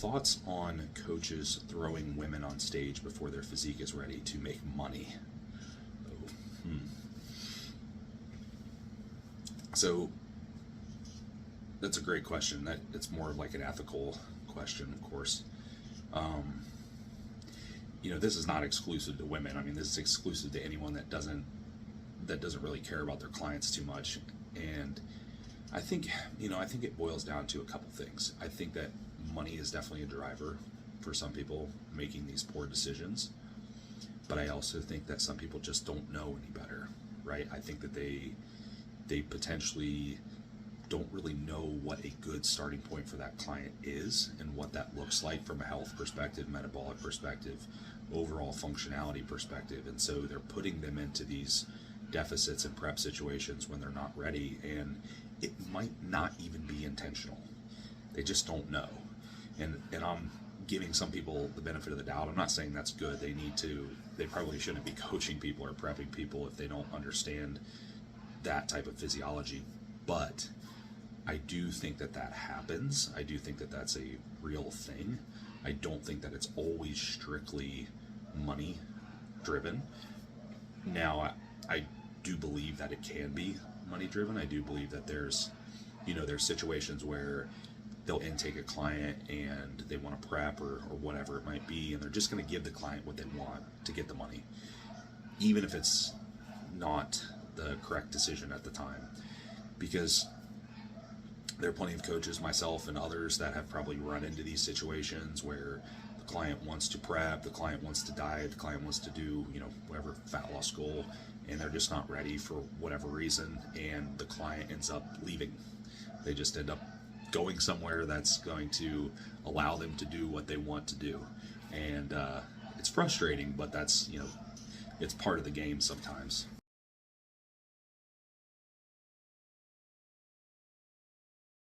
thoughts on coaches throwing women on stage before their physique is ready to make money? So that's a great question. That it's more of like an ethical question, of course. This is not exclusive to women. I mean, this is exclusive to anyone that doesn't really care about their clients too much. And I think it boils down to a couple things. I think that money is definitely a driver for some people making these poor decisions, but I also think that some people just don't know any better, right? I think that they potentially don't really know what a good starting point for that client is and what that looks like from a health perspective, metabolic perspective, overall functionality perspective. And so they're putting them into these deficits and prep situations when they're not ready, and it might not even be intentional. They just don't know. And I'm giving some people the benefit of the doubt. I'm not saying that's good. They probably shouldn't be coaching people or prepping people if they don't understand that type of physiology. But I do think that happens. I do think that that's a real thing. I don't think that it's always strictly money driven. Now, I do believe that it can be money driven. I do believe that there's situations where they'll intake a client and they want to prep or whatever it might be, and they're just going to give the client what they want to get the money, even if it's not the correct decision at the time. Because there are plenty of coaches, myself and others, that have probably run into these situations where the client wants to prep, the client wants to diet, the client wants to do, whatever fat loss goal, and they're just not ready for whatever reason, and the client ends up leaving. They just end up going somewhere that's going to allow them to do what they want to do. And it's frustrating, but that's, it's part of the game sometimes.